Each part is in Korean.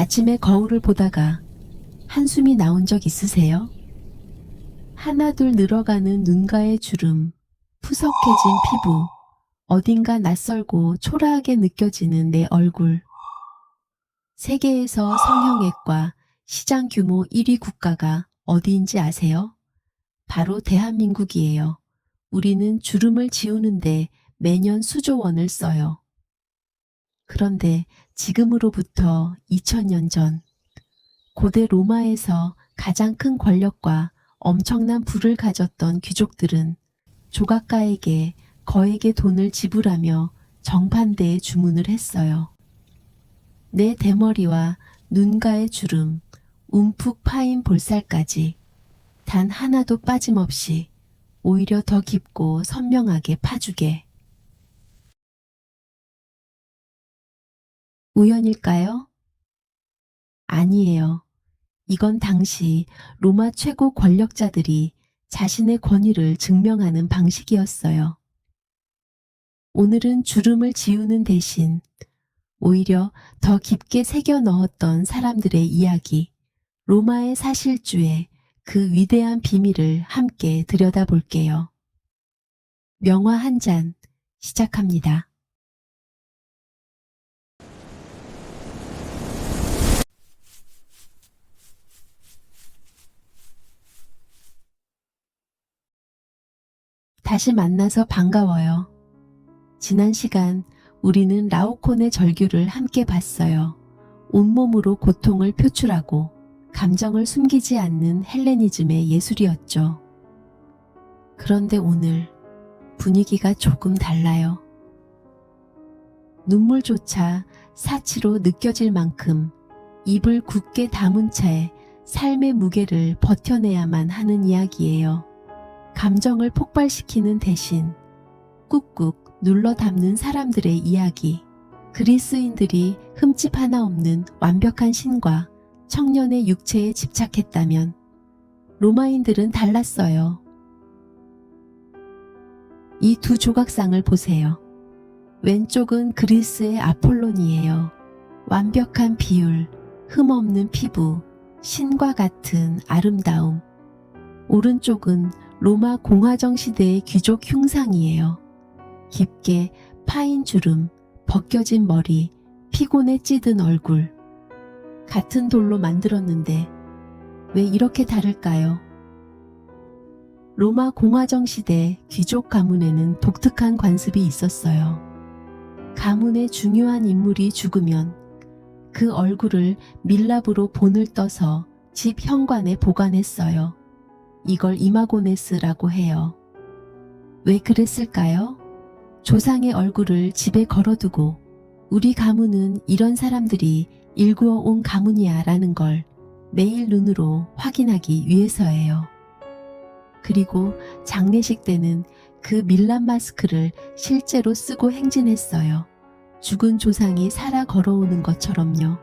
아침에 거울을 보다가 한숨이 나온 적 있으세요? 하나둘 늘어가는 눈가의 주름, 푸석해진 피부, 어딘가 낯설고 초라하게 느껴지는 내 얼굴. 세계에서 성형외과 시장 규모 1위 국가가 어디인지 아세요? 바로 대한민국이에요. 우리는 주름을 지우는데 매년 수조 원을 써요. 그런데 지금으로부터 2000년 전 고대 로마에서 가장 큰 권력과 엄청난 부를 가졌던 귀족들은 조각가에게 거액의 돈을 지불하며 정판대에 주문을 했어요. 내 대머리와 눈가의 주름, 움푹 파인 볼살까지 단 하나도 빠짐없이 오히려 더 깊고 선명하게 파주게. 우연일까요? 아니에요. 이건 당시 로마 최고 권력자들이 자신의 권위를 증명하는 방식이었어요. 오늘은 주름을 지우는 대신 오히려 더 깊게 새겨 넣었던 사람들의 이야기, 로마의 사실주의 그 위대한 비밀을 함께 들여다볼게요. 명화 한 잔 시작합니다. 다시 만나서 반가워요. 지난 시간 우리는 라오콘의 절규를 함께 봤어요. 온몸으로 고통을 표출하고 감정을 숨기지 않는 헬레니즘의 예술이었죠. 그런데 오늘 분위기가 조금 달라요. 눈물조차 사치로 느껴질 만큼 입을 굳게 다문 채 삶의 무게를 버텨내야만 하는 이야기예요. 감정을 폭발시키는 대신 꾹꾹 눌러 담는 사람들의 이야기. 그리스인들이 흠집 하나 없는 완벽한 신과 청년의 육체에 집착했다면 로마인들은 달랐어요. 이 두 조각상을 보세요. 왼쪽은 그리스의 아폴론이에요. 완벽한 비율, 흠없는 피부, 신과 같은 아름다움. 오른쪽은 로마 공화정 시대의 귀족 흉상이에요. 깊게 파인 주름, 벗겨진 머리, 피곤에 찌든 얼굴. 같은 돌로 만들었는데 왜 이렇게 다를까요? 로마 공화정 시대 귀족 가문에는 독특한 관습이 있었어요. 가문의 중요한 인물이 죽으면 그 얼굴을 밀랍으로 본을 떠서 집 현관에 보관했어요. 이걸 이마고네스라고 해요. 왜 그랬을까요? 조상의 얼굴을 집에 걸어두고 우리 가문은 이런 사람들이 일구어 온 가문이야 라는 걸 매일 눈으로 확인하기 위해서예요. 그리고 장례식 때는 그 밀랍 마스크를 실제로 쓰고 행진했어요. 죽은 조상이 살아 걸어오는 것처럼요.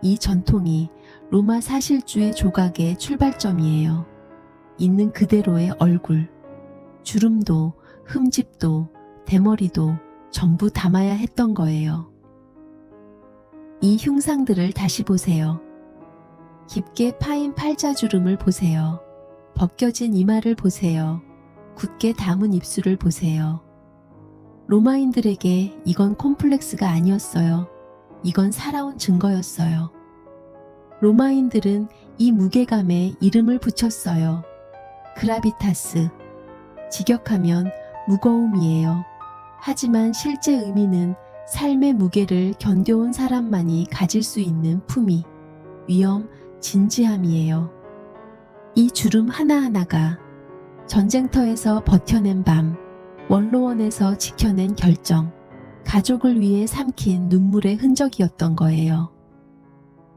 이 전통이 로마 사실주의 조각의 출발점이에요. 있는 그대로의 얼굴, 주름도 흠집도 대머리도 전부 담아야 했던 거예요. 이 흉상들을 다시 보세요. 깊게 파인 팔자주름을 보세요. 벗겨진 이마를 보세요. 굳게 담은 입술을 보세요. 로마인들에게 이건 콤플렉스가 아니었어요. 이건 살아온 증거였어요. 로마인들은 이 무게감에 이름을 붙였어요. 그라비타스. 직역하면 무거움이에요. 하지만 실제 의미는 삶의 무게를 견뎌온 사람만이 가질 수 있는 품위, 위엄, 진지함이에요. 이 주름 하나하나가 전쟁터에서 버텨낸 밤, 원로원에서 지켜낸 결정, 가족을 위해 삼킨 눈물의 흔적이었던 거예요.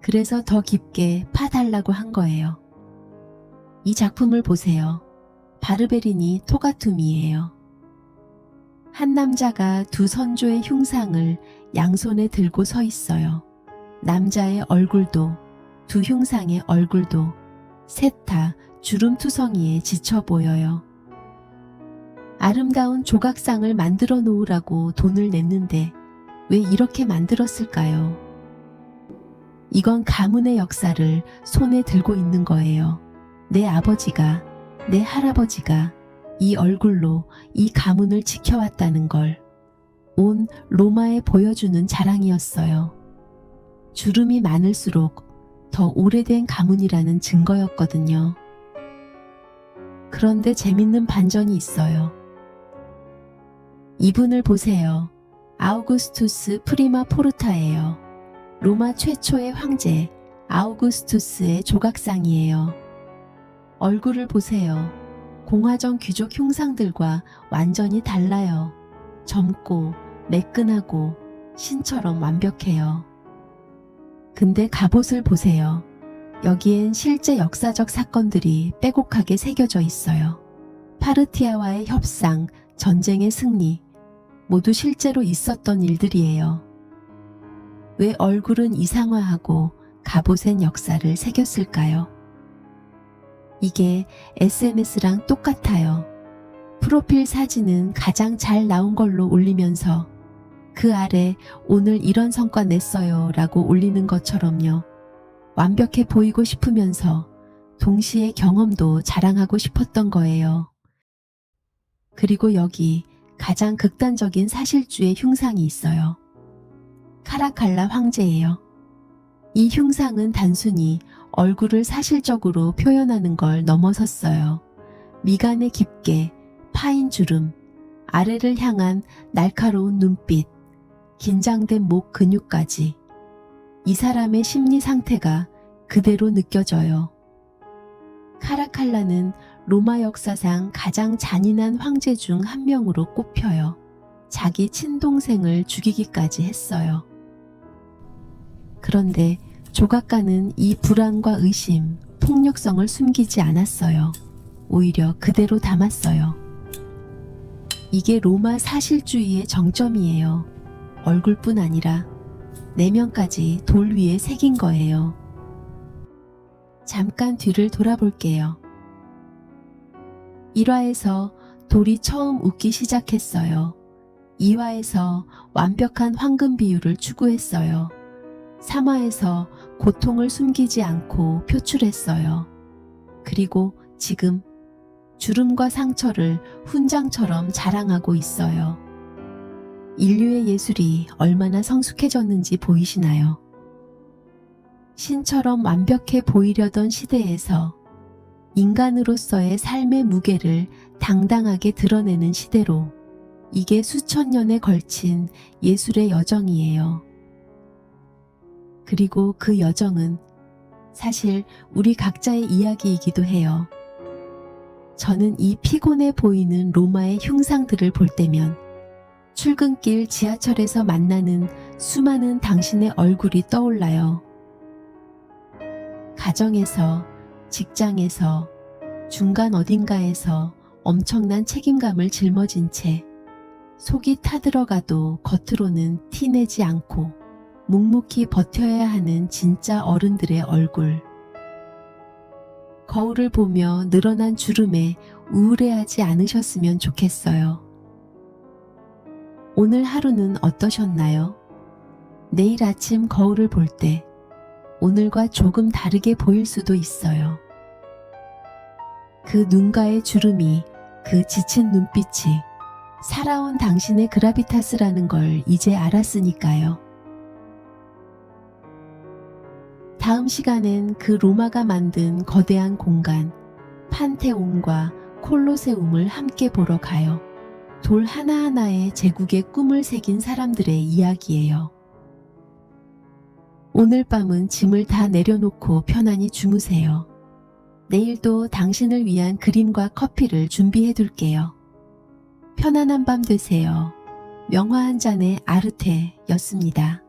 그래서 더 깊게 파달라고 한 거예요. 이 작품을 보세요. 바르베리니 토가툼이에요. 한 남자가 두 선조의 흉상을 양손에 들고 서 있어요. 남자의 얼굴도 두 흉상의 얼굴도 셋 다 주름투성이에 지쳐 보여요. 아름다운 조각상을 만들어 놓으라고 돈을 냈는데 왜 이렇게 만들었을까요? 이건 가문의 역사를 손에 들고 있는 거예요. 내 아버지가, 내 할아버지가 이 얼굴로 이 가문을 지켜왔다는 걸 온 로마에 보여주는 자랑이었어요. 주름이 많을수록 더 오래된 가문이라는 증거였거든요. 그런데 재밌는 반전이 있어요. 이분을 보세요. 아우구스투스 프리마 포르타예요. 로마 최초의 황제 아우구스투스의 조각상이에요. 얼굴을 보세요. 공화정 귀족 흉상들과 완전히 달라요. 젊고 매끈하고 신처럼 완벽해요. 근데 갑옷을 보세요. 여기엔 실제 역사적 사건들이 빼곡하게 새겨져 있어요. 파르티아와의 협상, 전쟁의 승리, 모두 실제로 있었던 일들이에요. 왜 얼굴은 이상화하고 갑옷엔 역사를 새겼을까요? 이게 SNS랑 똑같아요. 프로필 사진은 가장 잘 나온 걸로 올리면서 그 아래 오늘 이런 성과 냈어요 라고 올리는 것처럼요. 완벽해 보이고 싶으면서 동시에 경험도 자랑하고 싶었던 거예요. 그리고 여기 가장 극단적인 사실주의 흉상이 있어요. 카라칼라 황제예요. 이 흉상은 단순히 얼굴을 사실적으로 표현하는 걸 넘어섰어요. 미간에 깊게 파인 주름, 아래를 향한 날카로운 눈빛, 긴장된 목 근육까지 이 사람의 심리 상태가 그대로 느껴져요. 카라칼라는 로마 역사상 가장 잔인한 황제 중 한 명으로 꼽혀요. 자기 친동생을 죽이기까지 했어요. 그런데 조각가는 이 불안과 의심, 폭력성을 숨기지 않았어요. 오히려 그대로 담았어요. 이게 로마 사실주의의 정점이에요. 얼굴뿐 아니라 내면까지 돌 위에 새긴 거예요. 잠깐 뒤를 돌아볼게요. 1화에서 돌이 처음 웃기 시작했어요. 2화에서 완벽한 황금 비율을 추구했어요. 3화에서 고통을 숨기지 않고 표출했어요. 그리고 지금 주름과 상처를 훈장처럼 자랑하고 있어요. 인류의 예술이 얼마나 성숙해졌는지 보이시나요? 신처럼 완벽해 보이려던 시대에서 인간으로서의 삶의 무게를 당당하게 드러내는 시대로, 이게 수천 년에 걸친 예술의 여정이에요. 그리고 그 여정은 사실 우리 각자의 이야기이기도 해요. 저는 이 피곤해 보이는 로마의 흉상들을 볼 때면 출근길 지하철에서 만나는 수많은 당신의 얼굴이 떠올라요. 가정에서, 직장에서, 중간 어딘가에서 엄청난 책임감을 짊어진 채 속이 타들어가도 겉으로는 티내지 않고 묵묵히 버텨야 하는 진짜 어른들의 얼굴. 거울을 보며 늘어난 주름에 우울해하지 않으셨으면 좋겠어요. 오늘 하루는 어떠셨나요? 내일 아침 거울을 볼 때 오늘과 조금 다르게 보일 수도 있어요. 그 눈가의 주름이, 그 지친 눈빛이 살아온 당신의 그라비타스라는 걸 이제 알았으니까요. 다음 시간엔 그 로마가 만든 거대한 공간, 판테온과 콜로세움을 함께 보러 가요. 돌 하나하나에 제국의 꿈을 새긴 사람들의 이야기예요. 오늘 밤은 짐을 다 내려놓고 편안히 주무세요. 내일도 당신을 위한 그림과 커피를 준비해 둘게요. 편안한 밤 되세요. 명화 한 잔의 아르테였습니다.